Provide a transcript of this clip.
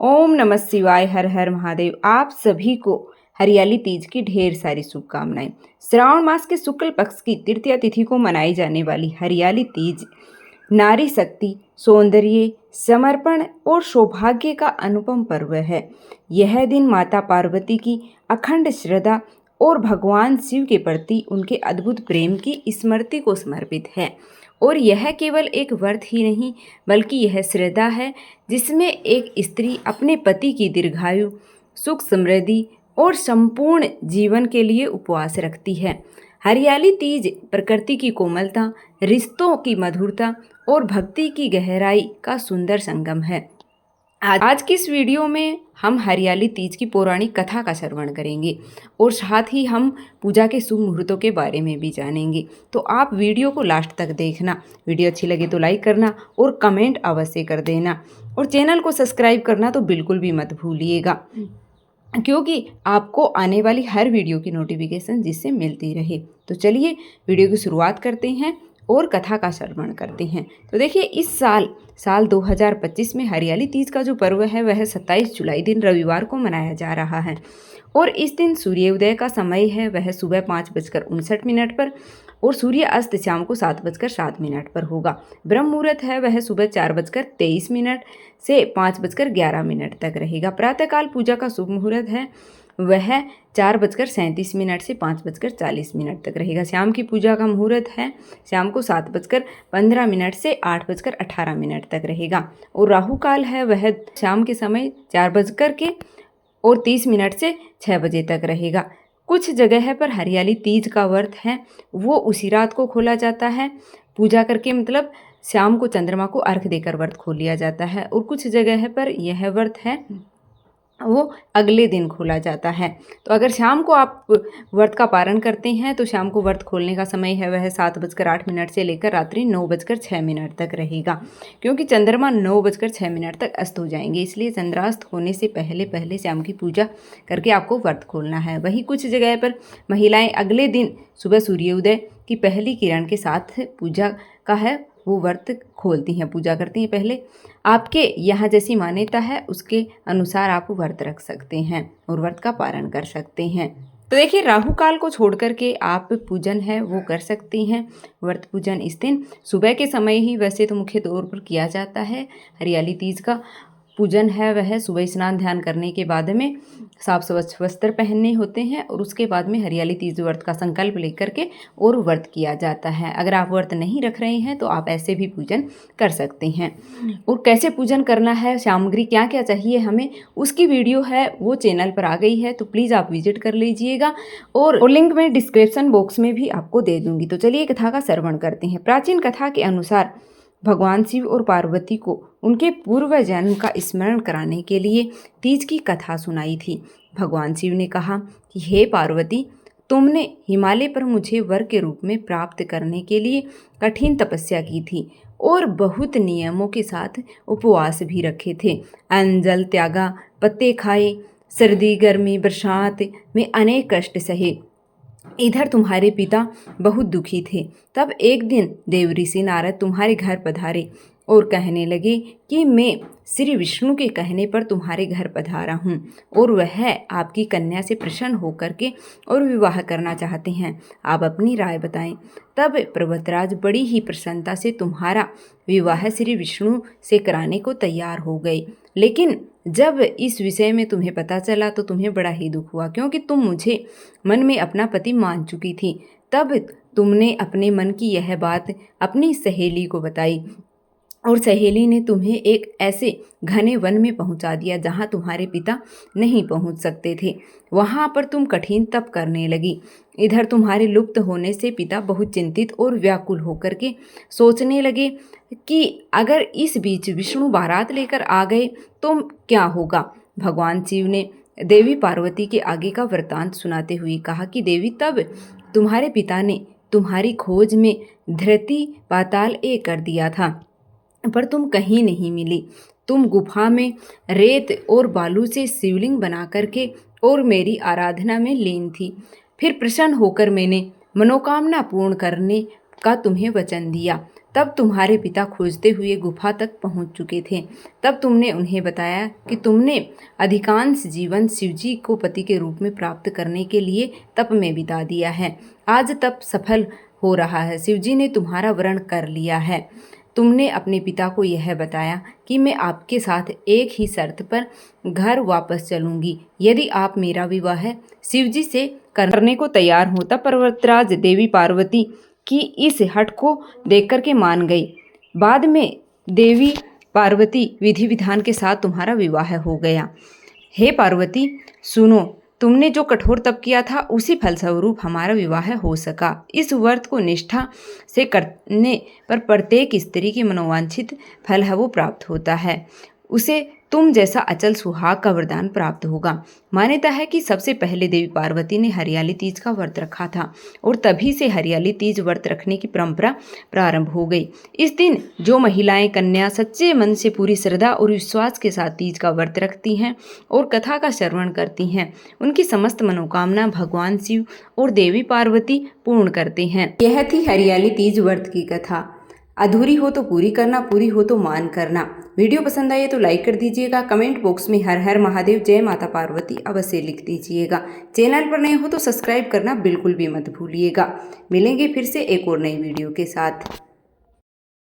ओम नमः शिवाय। हर हर महादेव। आप सभी को हरियाली तीज की ढेर सारी शुभकामनाएं। श्रावण मास के शुक्ल पक्ष की तृतीया तिथि को मनाई जाने वाली हरियाली तीज नारी शक्ति, सौंदर्य, समर्पण और सौभाग्य का अनुपम पर्व है। यह दिन माता पार्वती की अखंड श्रद्धा और भगवान शिव के प्रति उनके अद्भुत प्रेम की स्मृति को समर्पित है। और यह केवल एक व्रत ही नहीं, बल्कि यह श्रद्धा है जिसमें एक स्त्री अपने पति की दीर्घायु, सुख समृद्धि और संपूर्ण जीवन के लिए उपवास रखती है। हरियाली तीज प्रकृति की कोमलता, रिश्तों की मधुरता और भक्ति की गहराई का सुंदर संगम है। आज की इस वीडियो में हम हरियाली तीज की पौराणिक कथा का श्रवण करेंगे और साथ ही हम पूजा के शुभ मुहूर्तों के बारे में भी जानेंगे। तो आप वीडियो को लास्ट तक देखना। वीडियो अच्छी लगे तो लाइक करना और कमेंट अवश्य कर देना और चैनल को सब्सक्राइब करना तो बिल्कुल भी मत भूलिएगा, क्योंकि आपको आने वाली हर वीडियो की नोटिफिकेशन जिससे मिलती रहे। तो चलिए वीडियो की शुरुआत करते हैं और कथा का श्रवण करते हैं। तो देखिए, इस साल 2025 में हरियाली तीज का जो पर्व है वह 27 जुलाई दिन रविवार को मनाया जा रहा है। और इस दिन सूर्योदय का समय है वह सुबह 5:59 पर और सूर्य अस्त शाम को 7:07 पर होगा। ब्रह्म मुहूर्त है वह सुबह 4:23 से 5:11 तक रहेगा। प्रातःकाल पूजा का शुभ मुहूर्त है वह 4:37 से 5:40 तक रहेगा। शाम की पूजा का मुहूर्त है शाम को 7:15 से 8:18 तक रहेगा। और राहु काल है वह शाम के समय 4:30 से 6 बजे तक रहेगा। कुछ जगह पर हरियाली तीज का व्रत है वो उसी रात को खोला जाता है, पूजा करके, मतलब शाम को चंद्रमा को अर्घ देकर व्रत खोल लिया जाता है। और कुछ जगह पर यह व्रत है वो अगले दिन खोला जाता है। तो अगर शाम को आप व्रत का पारण करते हैं तो शाम को व्रत खोलने का समय है वह 7:08 से लेकर रात्रि 9:06 तक रहेगा, क्योंकि चंद्रमा 9:06 तक अस्त हो जाएंगे। इसलिए चंद्रास्त होने से पहले पहले शाम की पूजा करके आपको व्रत खोलना है। वहीं कुछ जगह पर महिलाएं अगले दिन सुबह सूर्योदय की पहली किरण के साथ पूजा का है वो व्रत खोलती हैं, पूजा करती हैं। पहले आपके यहाँ जैसी मान्यता है उसके अनुसार आप व्रत रख सकते हैं और व्रत का पारण कर सकते हैं। तो देखिए, राहु काल को छोड़ करके आप पूजन है वो कर सकती हैं। व्रत पूजन इस दिन सुबह के समय ही वैसे तो मुख्य तौर पर किया जाता है। हरियाली तीज का पूजन है वह सुबह स्नान ध्यान करने के बाद में साफ स्वच्छ वस्त्र पहनने होते हैं और उसके बाद में हरियाली तीज व्रत का संकल्प लेकर के और व्रत किया जाता है। अगर आप व्रत नहीं रख रहे हैं तो आप ऐसे भी पूजन कर सकते हैं। और कैसे पूजन करना है, सामग्री क्या क्या चाहिए हमें, उसकी वीडियो है वो चैनल पर आ गई है, तो प्लीज़ आप विजिट कर लीजिएगा और लिंक मैं डिस्क्रिप्शन बॉक्स में भी आपको दे दूंगी। तो चलिए कथा का श्रवण करते हैं। प्राचीन कथा के अनुसार भगवान शिव और पार्वती को उनके पूर्व जन्म का स्मरण कराने के लिए तीज की कथा सुनाई थी। भगवान शिव ने कहा कि हे पार्वती, तुमने हिमालय पर मुझे वर के रूप में प्राप्त करने के लिए कठिन तपस्या की थी और बहुत नियमों के साथ उपवास भी रखे थे। अन्न जल त्यागा, पत्ते खाए, सर्दी गर्मी बरसात में अनेक कष्ट सहे। इधर तुम्हारे पिता बहुत दुखी थे। तब एक दिन देव ऋषि नारद तुम्हारे घर पधारे और कहने लगे कि मैं श्री विष्णु के कहने पर तुम्हारे घर पधारा हूँ और वह आपकी कन्या से प्रसन्न होकर के और विवाह करना चाहते हैं। आप अपनी राय बताएं। तब पर्वतराज बड़ी ही प्रसन्नता से तुम्हारा विवाह श्री विष्णु से कराने को तैयार हो गए। लेकिन जब इस विषय में तुम्हें पता चला तो तुम्हें बड़ा ही दुख हुआ, क्योंकि तुम मुझे मन में अपना पति मान चुकी थी। तब तुमने अपने मन की यह बात अपनी सहेली को बताई और सहेली ने तुम्हें एक ऐसे घने वन में पहुंचा दिया जहां तुम्हारे पिता नहीं पहुंच सकते थे। वहां पर तुम कठिन तप करने लगी। इधर तुम्हारे लुप्त होने से पिता बहुत चिंतित और व्याकुल होकर के सोचने लगे कि अगर इस बीच विष्णु बारात लेकर आ गए तो क्या होगा। भगवान शिव ने देवी पार्वती के आगे का वृत्तांत सुनाते हुए कहा कि देवी, तब तुम्हारे पिता ने तुम्हारी खोज में धरती पाताल एक कर दिया था, पर तुम कहीं नहीं मिली। तुम गुफा में रेत और बालू से शिवलिंग बना करके और मेरी आराधना में लीन थी। फिर प्रसन्न होकर मैंने मनोकामना पूर्ण करने का तुम्हें वचन दिया। तब तुम्हारे पिता खोजते हुए गुफा तक पहुंच चुके थे। तब तुमने उन्हें बताया कि तुमने अधिकांश जीवन शिवजी को पति के रूप में प्राप्त करने के लिए तप में बिता दिया है। आज तप सफल हो रहा है, शिवजी ने तुम्हारा वरण कर लिया है। तुमने अपने पिता को यह बताया कि मैं आपके साथ एक ही शर्त पर घर वापस चलूंगी, यदि आप मेरा विवाह शिवजी से करने को तैयार हो। तब पर्वतराज देवी पार्वती की इस हट को देखकर के मान गई। बाद में देवी पार्वती विधि विधान के साथ तुम्हारा विवाह हो गया। हे पार्वती सुनो, तुमने जो कठोर तप किया था उसी फलस्वरूप हमारा विवाह हो सका। इस व्रत को निष्ठा से करने पर प्रत्येक स्त्री की मनोवांछित फल है वो प्राप्त होता है। उसे तुम जैसा अचल सुहाग का वरदान प्राप्त होगा। मान्यता है कि सबसे पहले देवी पार्वती ने हरियाली तीज का व्रत रखा था और तभी से हरियाली तीज व्रत रखने की परंपरा प्रारंभ हो गई। इस दिन जो महिलाएं कन्या सच्चे मन से पूरी श्रद्धा और विश्वास के साथ तीज का व्रत रखती हैं और कथा का श्रवण करती हैं, उनकी समस्त मनोकामना भगवान शिव और देवी पार्वती पूर्ण करते हैं। यह थी हरियाली तीज व्रत की कथा। अधूरी हो तो पूरी करना, पूरी हो तो मान करना। वीडियो पसंद आए तो लाइक कर दीजिएगा। कमेंट बॉक्स में हर हर महादेव जय माता पार्वती अवश्य लिख दीजिएगा। चैनल पर नए हो तो सब्सक्राइब करना बिल्कुल भी मत भूलिएगा। मिलेंगे फिर से एक और नई वीडियो के साथ।